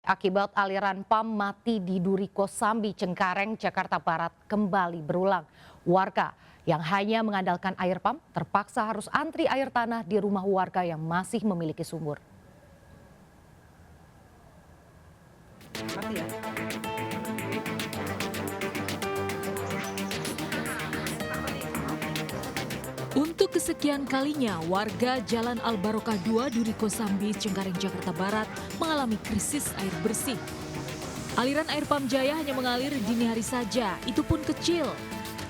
Akibat aliran PAM mati di Duri Kosambi, Cengkareng, Jakarta Barat kembali berulang. Warga yang hanya mengandalkan air PAM terpaksa harus antri air tanah di rumah warga yang masih memiliki sumur. Untuk kesekian kalinya, warga Jalan Al Barokah 2 Duri Kosambi, Cengkareng, Jakarta Barat mengalami krisis air bersih. Aliran air PAM Jaya hanya mengalir dini hari saja, itu pun kecil.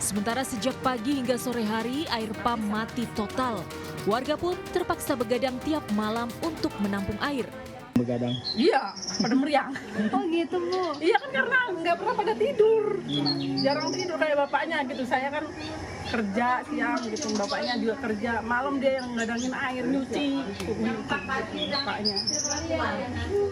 Sementara sejak pagi hingga sore hari, air PAM mati total. Warga pun terpaksa begadang tiap malam untuk menampung air. Begadang? Iya, pada meriang. Oh gitu Bu? Iya kan karena nggak pernah pada tidur. Jarang tidur kayak bapaknya gitu. Saya kan kerja siang gitu, bapaknya juga kerja. Malam dia yang ngadangin air nyuci. Bapaknya.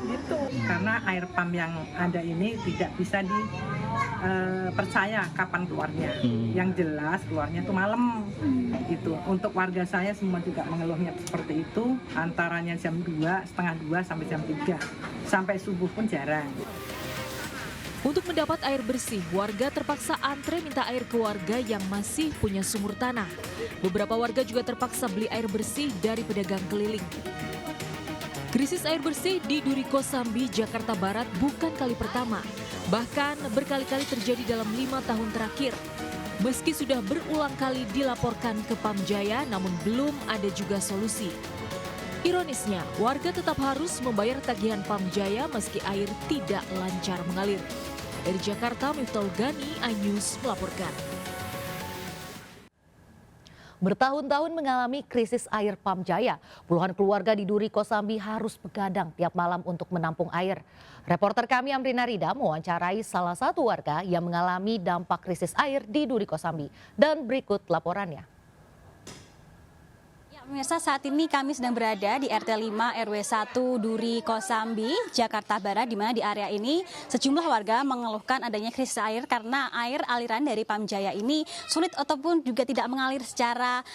Gitu. Karena air PAM yang ada ini tidak bisa dipercaya kapan keluarnya. Yang jelas keluarnya itu malam. Gitu. Untuk warga saya semua juga mengeluhnya seperti itu. Antaranya jam 2, setengah 2 sampai jam 3. Sampai subuh pun jarang. Untuk mendapat air bersih, warga terpaksa antre minta air ke warga yang masih punya sumur tanah. Beberapa warga juga terpaksa beli air bersih dari pedagang keliling. Krisis air bersih di Duri Kosambi, Jakarta Barat bukan kali pertama. Bahkan berkali-kali terjadi dalam 5 tahun terakhir. Meski sudah berulang kali dilaporkan ke PAM Jaya, namun belum ada juga solusi. Ironisnya, warga tetap harus membayar tagihan PAM Jaya meski air tidak lancar mengalir. Dari Jakarta, Miftahul Gani, iNews melaporkan. Bertahun-tahun mengalami krisis air PAM Jaya, puluhan keluarga di Duri Kosambi harus begadang tiap malam untuk menampung air. Reporter kami Amrina Rida mewawancarai salah satu warga yang mengalami dampak krisis air di Duri Kosambi. Dan berikut laporannya. Pemirsa, saat ini kami sedang berada di RT 5 RW 1 Duri Kosambi, Jakarta Barat, di mana di area ini sejumlah warga mengeluhkan adanya krisis air karena air aliran dari PAM Jaya ini sulit ataupun juga tidak mengalir secara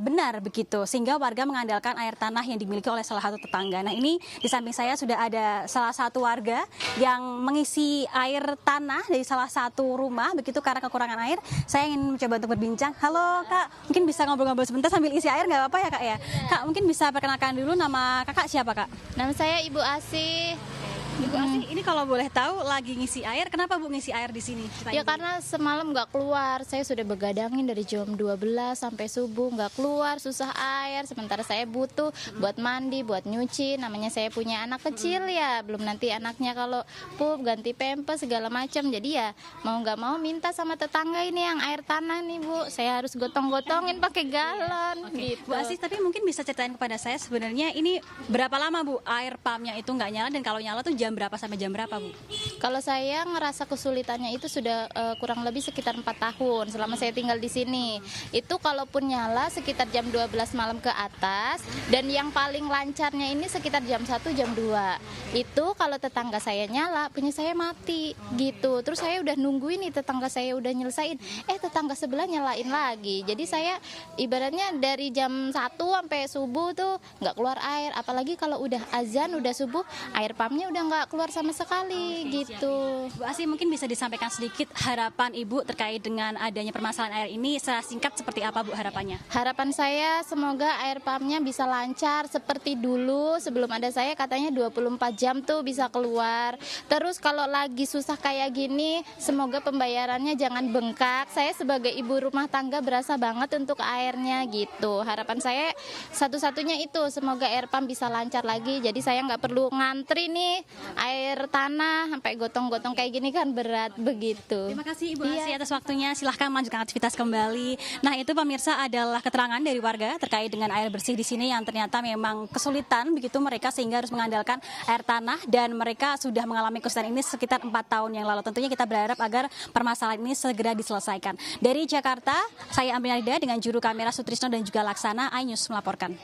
benar begitu, sehingga warga mengandalkan air tanah yang dimiliki oleh salah satu tetangga. Nah, ini di samping saya sudah ada salah satu warga yang mengisi air tanah dari salah satu rumah begitu karena kekurangan air. Saya ingin mencoba untuk berbincang. Halo Kak, mungkin bisa ngobrol-ngobrol sebentar sambil isi air, nggak apa-apa ya Kak ya? Kak, mungkin bisa perkenalkan dulu nama kakak siapa Kak? Nama saya Ibu Asih. Ibu Asih, ini kalau boleh tahu lagi ngisi air, kenapa Bu ngisi air di sini? Ya karena semalam nggak keluar, saya sudah begadangin dari jam 12 sampai subuh nggak keluar, susah air. Sementara saya butuh buat mandi, buat nyuci. Namanya saya punya anak kecil ya, belum nanti anaknya kalau pup ganti pampers segala macam. Jadi ya mau nggak mau minta sama tetangga ini yang air tanah nih Bu. Saya harus gotong-gotongin pakai galon. Gitu. Bu Asih, tapi mungkin bisa ceritain kepada saya sebenarnya ini berapa lama Bu air pumpnya itu nggak nyala, dan kalau nyala tuh jam berapa sampai jam berapa Bu? Kalau saya ngerasa kesulitannya itu sudah kurang lebih sekitar 4 tahun selama saya tinggal di sini. Itu kalaupun nyala sekitar jam 12 malam ke atas, dan yang paling lancarnya ini sekitar jam 1 jam 2. Itu kalau tetangga saya nyala, punya saya mati gitu. Terus saya udah nungguin nih tetangga saya udah nyelesain, tetangga sebelah nyalain lagi. Jadi saya ibaratnya dari jam 1 sampai subuh tuh nggak keluar air. Apalagi kalau udah azan, udah subuh, air pumpnya udah nggak keluar sama sekali gitu. Bu Asih, mungkin bisa disampaikan sedikit harapan Ibu terkait dengan adanya permasalahan air ini, secara singkat seperti apa Bu harapannya? Harapan saya semoga air pumpnya bisa lancar seperti dulu sebelum ada saya, katanya 24 jam tuh bisa keluar. Terus kalau lagi susah kayak gini, semoga pembayarannya jangan bengkak. Saya sebagai ibu rumah tangga berasa banget untuk airnya gitu. Harapan saya satu-satunya itu, semoga air pump bisa lancar lagi. Jadi saya nggak perlu ngantri nih air tanah sampai gotong-gotong kayak gini kan berat begitu. Terima kasih Ibu Asih atas waktunya. Silahkan melanjutkan aktivitas kembali. Nah, itu pemirsa adalah keterangan dari warga terkait dengan air bersih di sini yang ternyata memang kesulitan begitu mereka sehingga harus mengandalkan air tanah, dan mereka sudah mengalami kesulitan ini sekitar 4 tahun yang lalu. Tentunya kita berharap agar permasalahan ini segera diselesaikan. Dari Jakarta, saya Amrina Rida dengan juru kamera Sutrisno dan juga Laksana, iNews melaporkan.